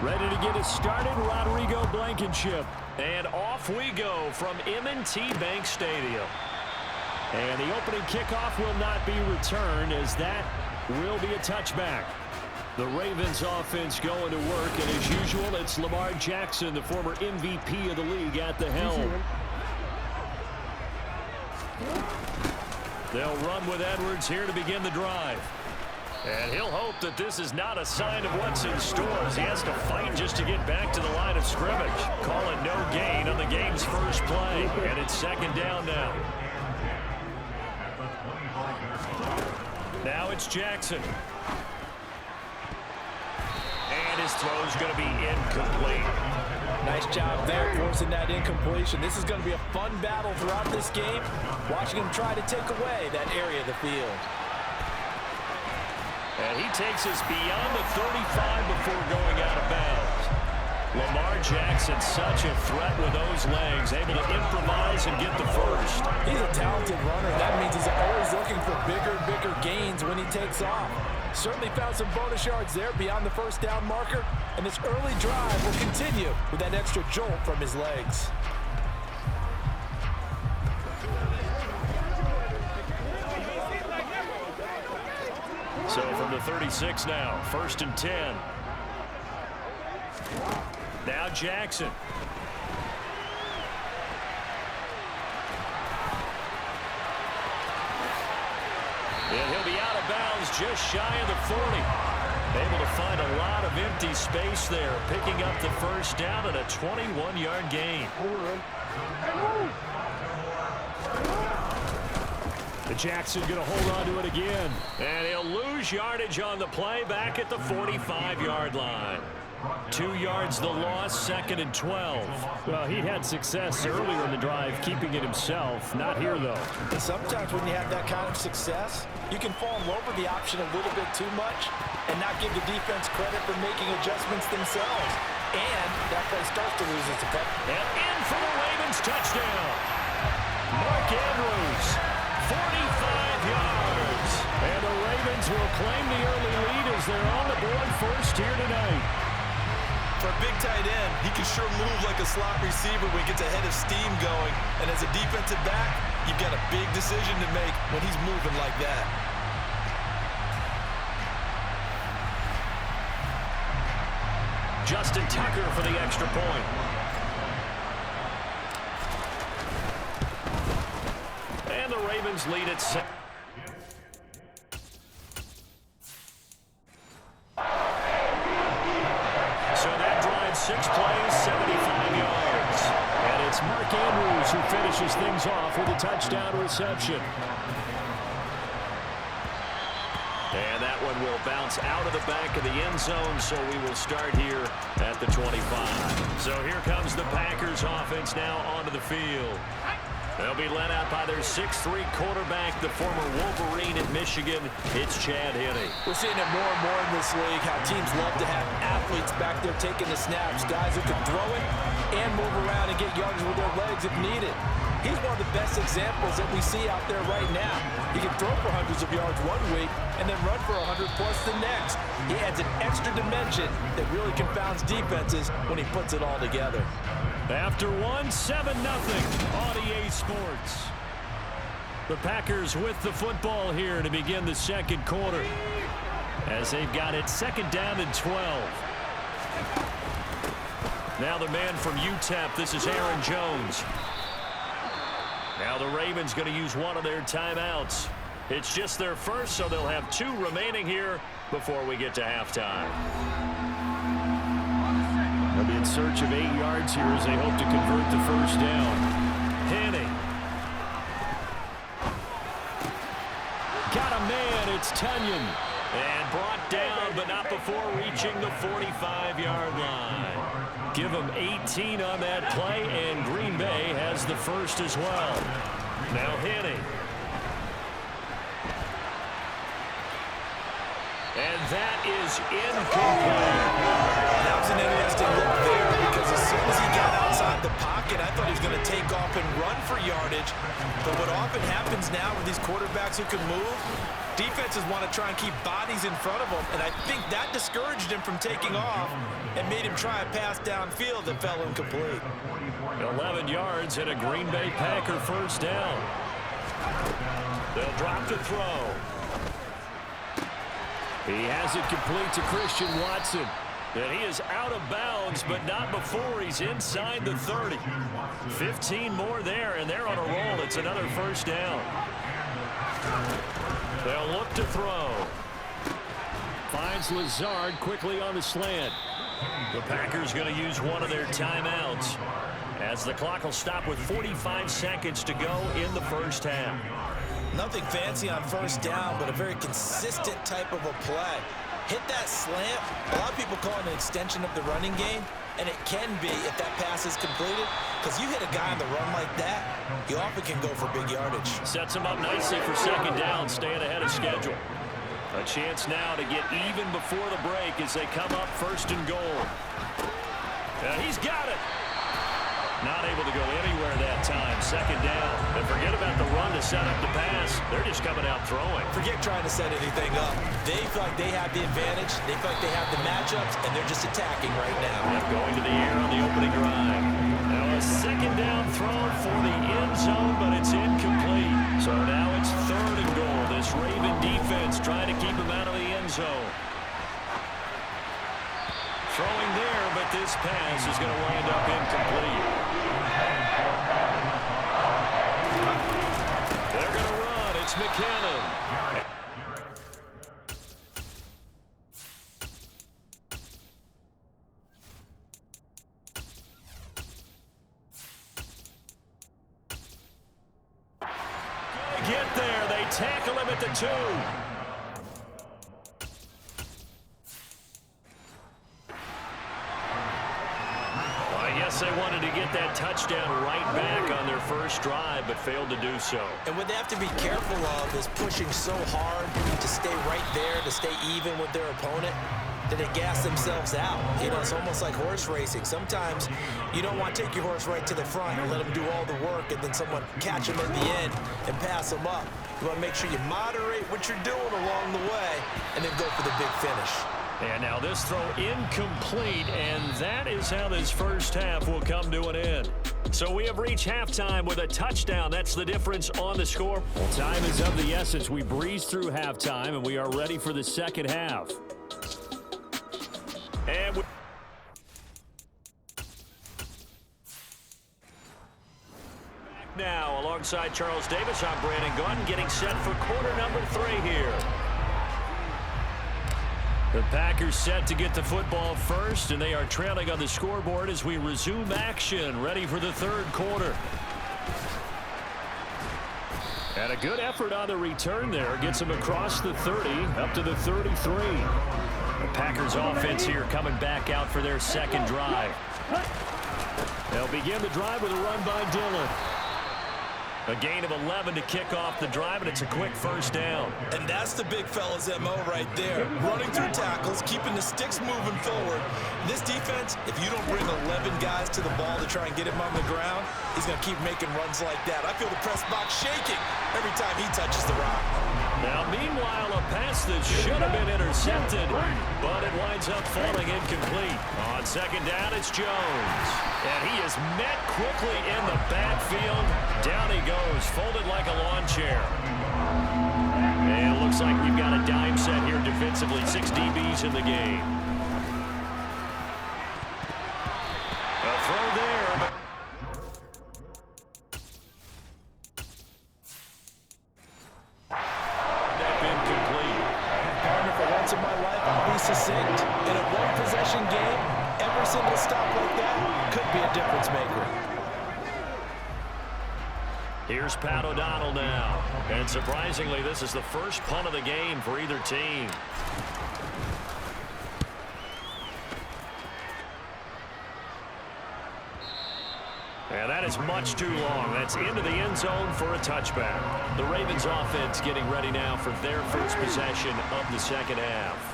Ready to get us started, Rodrigo Blankenship. And off we go from M&T Bank Stadium. And the opening kickoff will not be returned, as that will be a touchback. The Ravens offense going to work, and as usual, it's Lamar Jackson, the former MVP of the league, at the helm. They'll run with Edwards here to begin the drive. And he'll hope that this is not a sign of what's in store, as he has to fight just to get back to the line of scrimmage. Call it no gain on the game's first play, and it's second down now. Now it's Jackson. And his throw's going to be incomplete. Nice job there forcing that incompletion. This is going to be a fun battle throughout this game. Watching him try to take away that area of the field. And he takes us beyond the 35 before going out of bounds. Lamar Jackson, such a threat with those legs, able to improvise and get the first. He's a talented runner. That means he's always looking for bigger and bigger gains when he takes off. Certainly found some bonus yards there beyond the first down marker. And this early drive will continue with that extra jolt from his legs. So from the 36 now, 1st and 10. Now Jackson. And he'll be out of bounds just shy of the 40. Able to find a lot of empty space there, picking up the first down and a 21-yard gain. Jackson going to hold on to it again. And he'll lose yardage on the play back at the 45-yard line. 2 yards the loss, 2nd and 12. Well, he'd had success earlier in the drive keeping it himself. Not here, though. And sometimes when you have that kind of success, you can fall in love with the option a little bit too much and not give the defense credit for making adjustments themselves. And that play starts to lose its effect. And in for the Ravens touchdown. Mark Andrews, 45 yards. And the Ravens will claim the early lead as they're on the board first here tonight. For a big tight end, he can sure move like a slot receiver when he gets a head of steam going. And as a defensive back, you've got a big decision to make when he's moving like that. Justin Tucker for the extra point. And the Ravens lead at 7. So that drives 6 plays, 75 yards. And it's Mark Andrews who finishes things off with a touchdown reception. And that one will bounce out of the back of the end zone, so we will start here at the 25. So here comes the Packers offense now onto the field. They'll be led out by their 6'3" quarterback, the former Wolverine at Michigan. It's Chad Henne. We're seeing it more and more in this league, how teams love to have athletes back there taking the snaps, guys who can throw it and move around and get yards with their legs if needed. He's one of the best examples that we see out there right now. He can throw for hundreds of yards one week and then run for 100-plus the next. He adds an extra dimension that really confounds defenses when he puts it all together. After 7-0 on EA Sports. The Packers with the football here to begin the second quarter, as they've got it 2nd down and 12. Now the man from UTEP, this is Aaron Jones. Now the Ravens going to use one of their timeouts. It's just their first, so they'll have 2 remaining here before we get to halftime. They'll be in search of 8 yards here as they hope to convert the first down. Henne. Got a man, it's Tunyon. And brought down, but not before reaching the 45-yard line. Give them 18 on that play, and Green Bay has the first as well. Now Henne. And that is incomplete. That was an interesting look there, because as soon as he got outside the pocket, I thought he was going to take off and run for yardage. But what often happens now with these quarterbacks who can move, Defenses want to try and keep bodies in front of them, and I think that discouraged him from taking off and made him try a pass downfield that fell incomplete. 11 yards and a Green Bay Packer first down. They'll drop to throw. He has it complete to Christian Watson. And he is out of bounds, but not before he's inside the 30. 15 more there, and they're on a roll. It's another first down. They'll look to throw. Finds Lazard quickly on the slant. The Packers going to use one of their timeouts as the clock will stop with 45 seconds to go in the first half. Nothing fancy on first down, but a very consistent type of a play. Hit that slant. A lot of people call it an extension of the running game, and it can be if that pass is completed, because you hit a guy on the run like that, you often can go for big yardage. Sets him up nicely for second down, staying ahead of schedule. A chance now to get even before the break as they come up first and goal. He's got it. Not able to go anywhere that time. Second down. And forget about the run to set up the pass. They're just coming out throwing. Forget trying to set anything up. They feel like they have the advantage. They feel like they have the matchups, and they're just attacking right now. Yep, going to the air on the opening drive. Now a second down throw for the end zone, but it's incomplete. So now it's third and goal. This Raven defense trying to keep him out of the end zone. Throwing there, but this pass is going to wind up incomplete. They're going to run. It's McKinnon. Gonna get there. They tackle him at the 2. They wanted to get that touchdown right back on their first drive, but failed to do so. And what they have to be careful of is pushing so hard to stay right there, to stay even with their opponent, that they gas themselves out. You know, it's almost like horse racing. Sometimes you don't want to take your horse right to the front and let him do all the work, and then someone catch him at the end and pass him up. You want to make sure you moderate what you're doing along the way and then go for the big finish. And now this throw incomplete, and that is how this first half will come to an end. So we have reached halftime with a touchdown. That's the difference on the score. Well, time is of the essence. We breezed through halftime, and we are ready for the second half. And back now alongside Charles Davis, I'm Brandon Gaudin, getting set for quarter number 3 here. The Packers set to get the football first, and they are trailing on the scoreboard as we resume action, ready for the third quarter. And a good effort on the return there. Gets them across the 30, up to the 33. The Packers offense here coming back out for their second drive. They'll begin the drive with a run by Dillon. A gain of 11 to kick off the drive, and it's a quick first down. And that's the big fella's MO right there. Running through tackles, keeping the sticks moving forward. This defense, if you don't bring 11 guys to the ball to try and get him on the ground, he's going to keep making runs like that. I feel the press box shaking every time he touches the rock. Now, meanwhile, a pass that should have been intercepted, but it winds up falling incomplete. On second down, it's Jones. And he is met quickly in the backfield. Down he goes, folded like a lawn chair. And it looks like we've got a dime set here defensively. 6 DBs in the game. A throw there. In my life, I'll be succinct. In a one-possession game, every single stop like that could be a difference maker. Here's Pat O'Donnell now. And surprisingly, this is the first punt of the game for either team. And that is much too long. That's into the end zone for a touchback. The Ravens offense getting ready now for their first possession of the second half.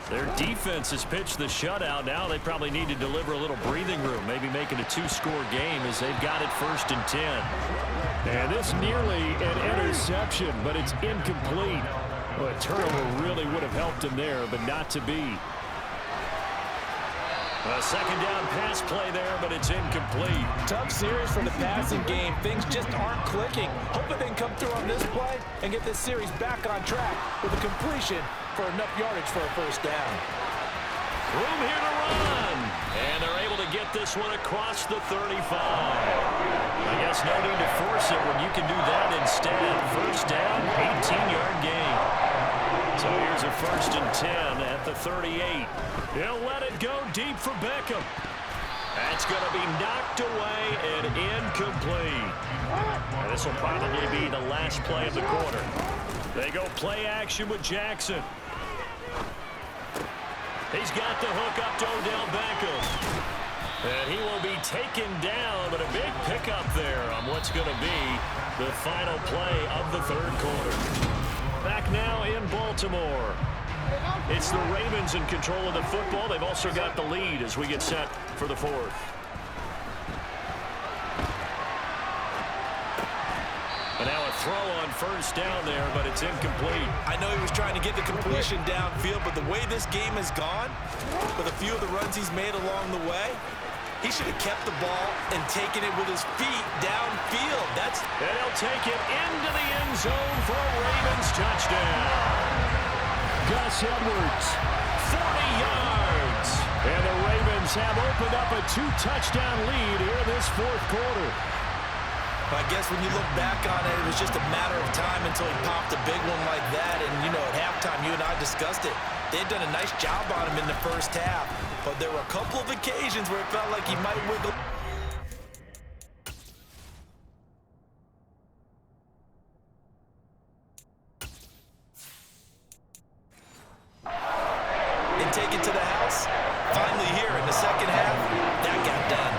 Their defense has pitched the shutout. Now they probably need to deliver a little breathing room, maybe make it a 2-score game as they've got it 1st and 10. And this nearly an interception, but it's incomplete. Well, a turnover really would have helped him there, but not to be. A second down pass play there, but it's incomplete. Tough series for the passing game. Things just aren't clicking. Hoping they can come through on this play and get this series back on track with a completion for enough yardage for a first down. Room here to run. And they're able to get this one across the 35. I guess no need to force it when you can do that instead. First down, 18-yard gain. So here's a 1st and 10 at the 38. He'll let it go deep for Beckham. That's going to be knocked away and incomplete. And this will probably be the last play of the quarter. They go play action with Jackson. He's got the hook up to Odell Beckham. And he will be taken down, but a big pickup there on what's going to be the final play of the third quarter. Back now in Baltimore. It's the Ravens in control of the football. They've also got the lead as we get set for the fourth. And now a throw on first down there, but it's incomplete. I know he was trying to get the completion downfield, but the way this game has gone, with a few of the runs he's made along the way, he should have kept the ball and taken it with his feet downfield. And he'll take it into the end zone for a Ravens touchdown. Gus Edwards, 40 yards. And the Ravens have opened up a 2-touchdown lead here this fourth quarter. I guess when you look back on it, it was just a matter of time until he popped a big one like that. And, you know, at halftime, you and I discussed it. They had done a nice job on him in the first half. But there were a couple of occasions where it felt like he might wiggle. And take it to the house. Finally here in the second half, that got done.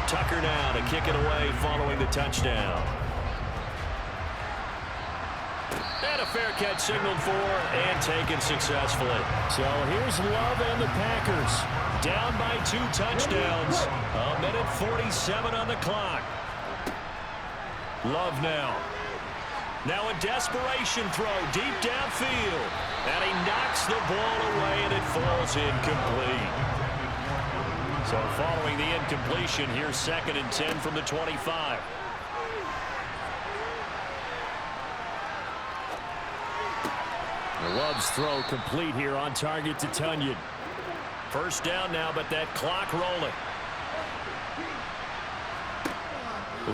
Tucker now to kick it away following the touchdown. And a fair catch signaled for and taken successfully. So here's Love and the Packers. Down by 2 touchdowns. A minute 47 on the clock. Love now. Now a desperation throw deep downfield. And he knocks the ball away and it falls incomplete. So following the incompletion, here's 2nd and 10 from the 25. Love's throw complete here on target to Tunyon. First down now, but that clock rolling.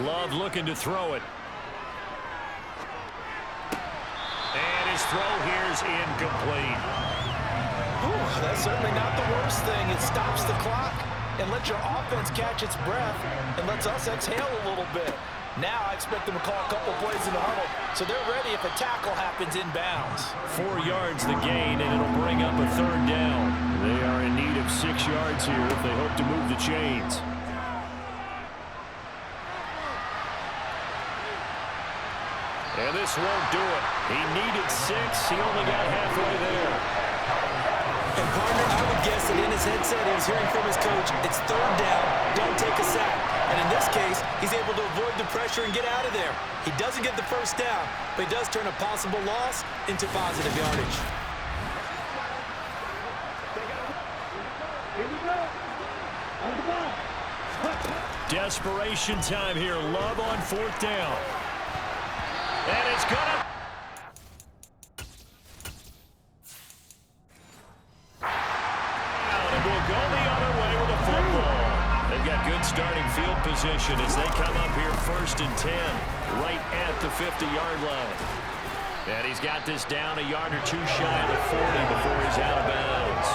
Love looking to throw it. And his throw here's incomplete. Ooh, that's certainly not the worst thing. It stops the clock and lets your offense catch its breath and lets us exhale a little bit. Now I expect them to call a couple plays in the huddle, so they're ready if a tackle happens inbounds. 4 yards the gain, and it'll bring up a third down. They are in need of 6 yards here if they hope to move the chains. And this won't do it. He needed 6. He only got halfway there. And partner, I would guess that in his headset he was hearing from his coach, it's third down, don't take a sack. And in this case, he's able to avoid the pressure and get out of there. He doesn't get the first down, but he does turn a possible loss into positive yardage. Desperation time here. Love on 4th down. And it's going to... And we'll go the other way with the football. They've got good starting field position as they come up here 1st and 10, right at the 50-yard line. And he's got this down a yard or 2 shy of the 40 before he's out of bounds.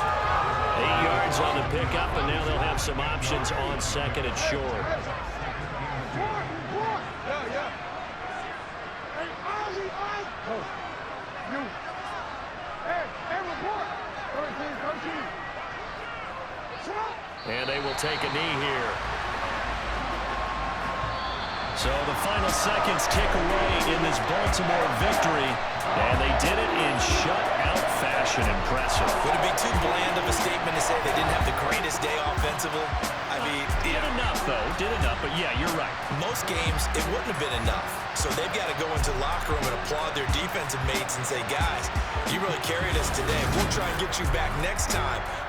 8 yards on the pickup, and now they'll have some options on 2nd and short. And they will take a knee here. So the final seconds tick away in this Baltimore victory, and they did it in shutout fashion. Impressive. Would it be too bland of a statement to say they didn't have the greatest day offensively? I mean, did enough, though. Did enough, but yeah, you're right. Most games, it wouldn't have been enough. So they've got to go into the locker room and applaud their defensive mates and say, guys, you really carried us today. We'll try and get you back next time. But